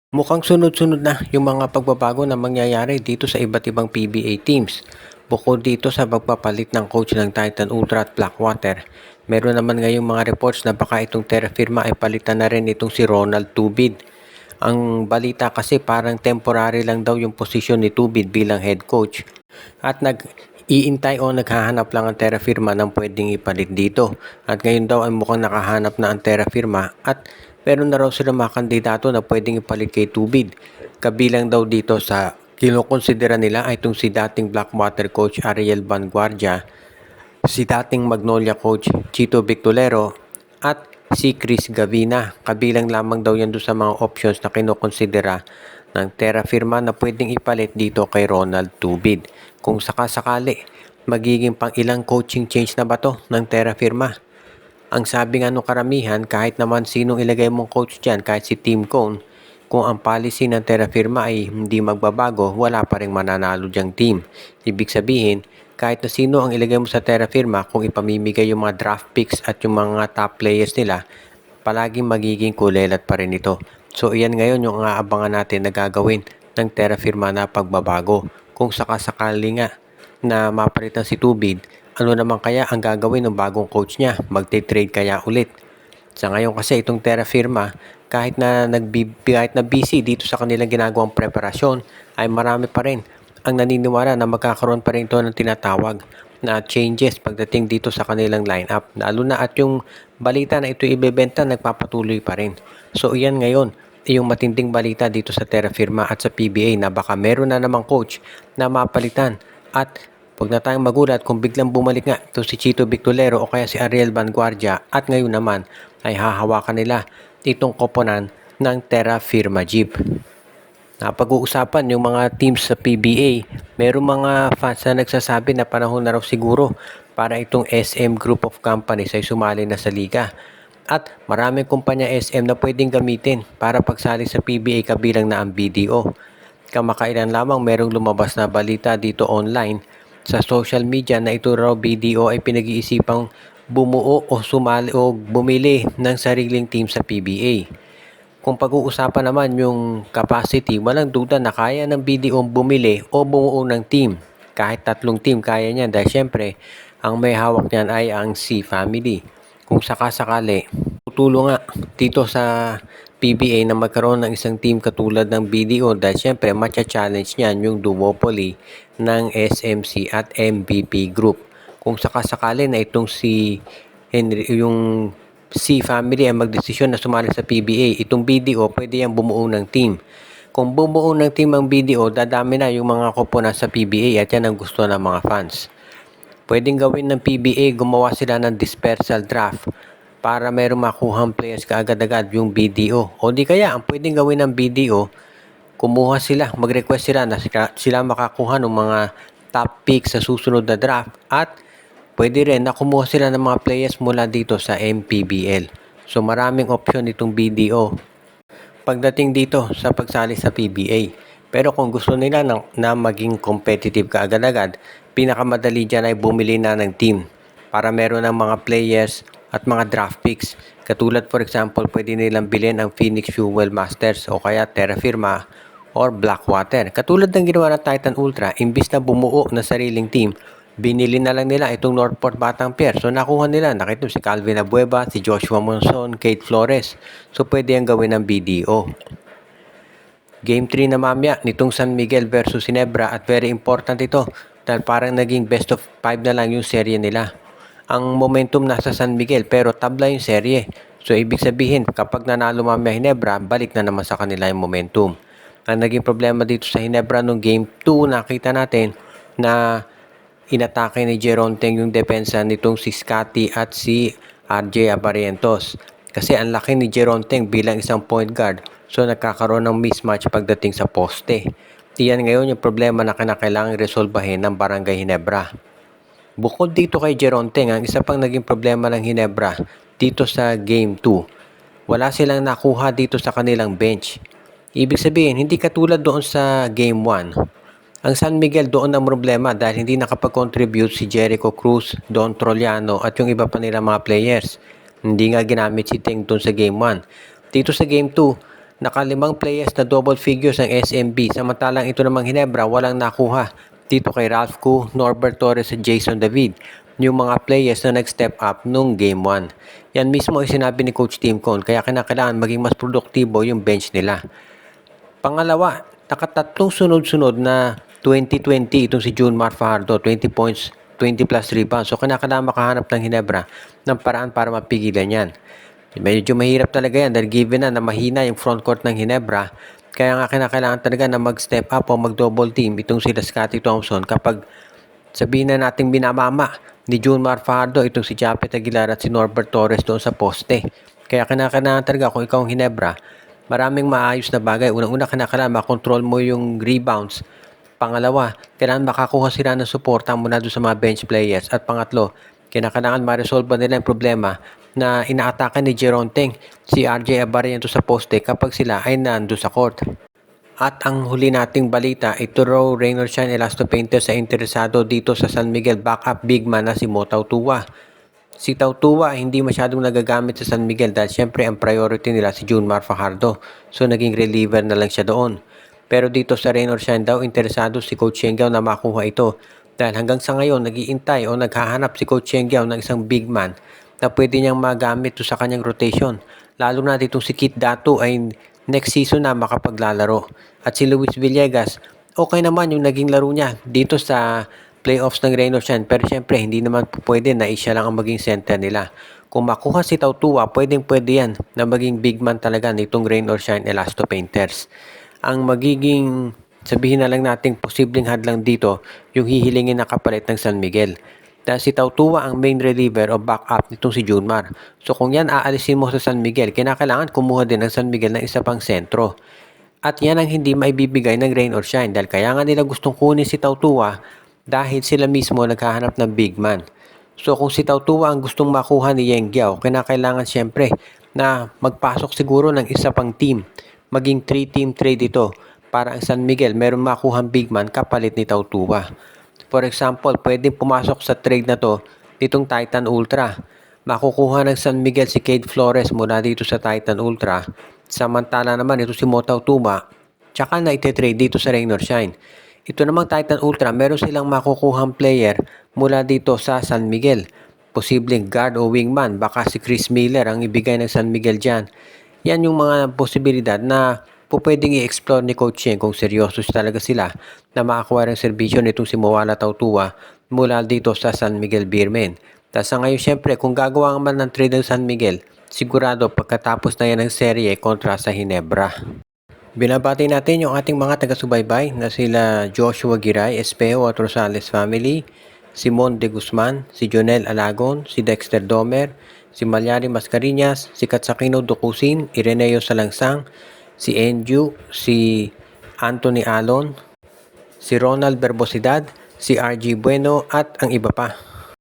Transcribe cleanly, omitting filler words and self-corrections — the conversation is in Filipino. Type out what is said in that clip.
Mukhang sunod-sunod na yung mga pagbabago na mangyayari dito sa iba't ibang PBA teams. Bukod dito sa pagpapalit ng coach ng Titan Ultra at Blackwater, meron naman ngayong mga reports na baka itong Terra Firma ay palitan na rin itong si Ronald Tubid. Ang balita kasi parang temporary lang daw yung posisyon ni Tubid bilang head coach at nag-iintay o naghahanap lang ang Terra Firma ng pwedeng ipalit dito. At ngayon daw ay mukhang nakahanap na ang Terra Firma at meron na raw sila mga kandidato na pwedeng ipalit kay Tubid. Kabilang daw dito sa kinokonsidera nila ay itong si dating Blackwater coach Ariel Vanguardia, si dating Magnolia coach Chito Victolero at si Chris Gavina. Kabilang lamang daw yan doon sa mga options na kinokonsidera ng Terra Firma na pwedeng ipalit dito kay Ronald Tubid. Kung sakasakali, magiging pang ilang coaching change na ba to ng Terra Firma? Ang sabi nga nung karamihan, kahit naman sinong ilagay mong coach dyan, kahit si Tim Cone, kung ang policy ng Terra Firma ay hindi magbabago, wala pa rin mananalo dyang team. Ibig sabihin, kahit na sino ang ilagay mo sa Terra Firma, kung ipamimigay yung mga draft picks at yung mga top players nila, palaging magiging kulelat pa rin ito. So iyan ngayon yung aabangan natin na gagawin ng Terra Firma na pagbabago. Kung sakasakali nga na mapalitan si Tubid, ano naman kaya ang gagawin ng bagong coach niya? Magte-trade kaya ulit? Sa ngayon kasi itong Terra Firma, kahit na busy dito sa kanilang ginagawang preparasyon, ay marami pa rin ang naniniwala na magkakaroon pa rin ito ng tinatawag na changes pagdating dito sa kanilang lineup. Lalo na at yung balita na ito ibebenta nagpapatuloy pa rin. So iyan ngayon, yung matinding balita dito sa Terra Firma at sa PBA na baka meron na namang coach na mapalitan at huwag na tayong magulat kung biglang bumalik nga ito si Chito Victolero o kaya si Ariel Vanguardia at ngayon naman ay hahawakan nila itong koponan ng Terra Firma Jeep. Napag-uusapan yung mga teams sa PBA, merong mga fans na nagsasabi na panahon na raw siguro para itong SM Group of Companies ay sumali na sa liga. At maraming kumpanya SM na pwedeng gamitin para pagsali sa PBA kabilang na ang BDO. Kamakailan lamang merong lumabas na balita dito online sa social media na ito raw BDO ay pinag-iisipang bumuo o sumali o bumili ng sariling team sa PBA. Kung pag-uusapan naman yung capacity, walang duda na kaya ng BDO bumili o bumuo ng team. Kahit 3 team kaya niyan dahil syempre ang may hawak niyan ay ang C family. Kung sakasakali, tutulong nga dito sa PBA na magkaroon ng isang team katulad ng BDO dahil syempre matcha-challenge niyan yung duopoly ng SMC at MVP Group. Kung sakasakali na itong si Henry, yung C family ay magdesisyon na sumali sa PBA, itong BDO pwede yan bumuo ng team. Kung bumuo ng team ang BDO, dadami na yung mga koponan sa PBA at yan ang gusto ng mga fans. Pwedeng gawin ng PBA, gumawa sila ng dispersal draft para mayroong makuhang players kaagad-agad yung BDO. O di kaya, ang pwedeng gawin ng BDO, kumuha sila, mag-request sila na sila makakuha ng mga top picks sa susunod na draft at pwede rin na kumuha sila ng mga players mula dito sa MPBL. So maraming option itong BDO pagdating dito sa pagsali sa PBA. Pero kung gusto nila na maging competitive kaagad-agad, pinakamadali dyan ay bumili na ng team para meron ng mga players at mga draft picks. Katulad for example, pwede nilang bilhin ang Phoenix Fuel Masters o kaya Terra Firma or Blackwater. Katulad ng ginawa ng Titan Ultra, imbis na bumuo na sariling team, binili na lang nila itong Northport Batang Pier. So nakuha nila, nakita si Calvin Abueva, si Joshua Monson, Kate Flores. So pwede ang gawin ng BDO. Game 3 na mamaya nitong San Miguel versus Ginebra at very important ito dahil parang naging best of 5 na lang yung serye nila. Ang momentum nasa San Miguel pero tabla yung serye. So ibig sabihin kapag nanalo mamaya Ginebra, balik na naman sa kanila yung momentum. Ang naging problema dito sa Ginebra nung Game 2, nakita natin na inatake ni Jeron Teng yung depensa nitong si Scotty at si RJ Abarientos. Kasi ang laki ni Jeron Teng bilang isang point guard. So nagkakaroon ng mismatch pagdating sa poste. Iyan ngayon yung problema na kinakailangang resolbahin ng Barangay Ginebra. Bukod dito kay Jeron Teng, ang isa pang naging problema ng Ginebra dito sa Game 2. Wala silang nakuha dito sa kanilang bench. Ibig sabihin, hindi katulad doon sa Game 1. Ang San Miguel doon ang problema dahil hindi nakapag-contribute si Jericho Cruz, Don Troliano at yung iba pa nilang mga players. Hindi nga ginamit si Teng doon sa Game 1. Dito sa Game 2, Nakalimang players na double figures ang SMB, samantalang ito namang Ginebra walang nakuha dito kay Ralph Koo, Norbert Torres at Jason David, yung mga players na nag-step up nung Game 1. Yan mismo ay sinabi ni Coach Tim Cone, kaya kinakailangan maging mas produktibo yung bench nila. Pangalawa, nakatatlong sunod-sunod na 20-20 itong si Junmar Fajardo, 20 points, 20 plus rebounds. So kinakailangan makahanap ng Ginebra ng paraan para mapigilan yan. Medyo mahirap talaga yan dahil given na mahina yung frontcourt ng Ginebra, kaya nga kinakailangan talaga na mag-step up o mag-double team itong sila Scottie Thompson kapag sabihin na nating binamama ni Junmar Fajardo itong si Japet Aguilar at si Norbert Torres doon sa poste. Kaya kinakailangan talaga kung ikaw ang Ginebra, maraming maayos na bagay. Unang-una kinakailangan makontrol mo yung rebounds. Pangalawa, kailangan makakuha sila ng suporta mula doon sa mga bench players. At pangatlo, kinakailangan ma-resolve nila yung problema na inaatake ni Jeron Teng si RJ Abariento sa poste kapag sila ay nando sa court. At ang huli nating balita, ito raw rain or shine Elasto Painter sa interesado dito sa San Miguel backup big man na si Mo Tautua. Si Tautua hindi masyadong nagagamit sa San Miguel dahil syempre ang priority nila si Junmar Fajardo. So naging reliever na lang siya doon. Pero dito sa rain or shine daw, interesado si Coach Shengyao na makuha ito. Dahil hanggang sa ngayon, nag-iintay o naghahanap si Coach Shengyao ng isang big man na pwede niyang magamit sa kanyang rotation. Lalo na ditong si Kit Datu ay next season na makapaglalaro. At si Luis Villegas, okay naman yung naging laro niya dito sa playoffs ng Rain or Shine. Pero syempre, hindi naman pwede na siya lang ang maging center nila. Kung makuha si Tautua, pwede yan na maging big man talaga nitong Rain or Shine Elasto Painters. Ang magiging, sabihin na lang nating posibleng hadlang dito, yung hihilingin na kapalit ng San Miguel. Dahil si Tautua ang main reliever o backup nitong si Junmar. So kung yan aalisin mo sa San Miguel, kinakailangan kumuha din ng San Miguel ng isa pang sentro. At yan ang hindi maibibigay ng Rain or Shine dahil kaya nga nila gustong kunin si Tautua dahil sila mismo naghahanap ng big man. So kung si Tautua ang gustong makuha ni Yeng Giao, kinakailangan syempre na magpasok siguro ng isa pang team. Maging 3-team trade ito para ang San Miguel meron makuhang big man kapalit ni Tautua. For example, pwedeng pumasok sa trade na to nitong Titan Ultra. Makukuha ng San Miguel si Cade Flores mula dito sa Titan Ultra. Samantala naman ito si Mo Tautua, tsaka na ite-trade dito sa Rain or Shine. Ito namang Titan Ultra, meron silang makukuhang player mula dito sa San Miguel. Posibleng guard o wingman, baka si Chris Miller ang ibigay ng San Miguel dyan. Yan yung mga posibilidad na pwedeng i-explore ni Coach Cheng kung seryoso talaga sila na makakuha ng serbisyo nitong si Moala Tautua mula dito sa San Miguel Beermen. Tapos sa ngayon syempre kung gagawa man ng trade ng San Miguel, sigurado pagkatapos na yan ng serye kontra sa Ginebra. Binabati natin yung ating mga taga-subaybay na sila Joshua Giray, Espejo at Rosales family, Simon De Guzman, si Jonel Alagon, si Dexter Domer, si Malyari Mascarinas, si Katsakino Dukusin, Ireneo Salangsang, si Enju, si Anthony Alon, si Ronald Berbosidad, si RG Bueno at ang iba pa.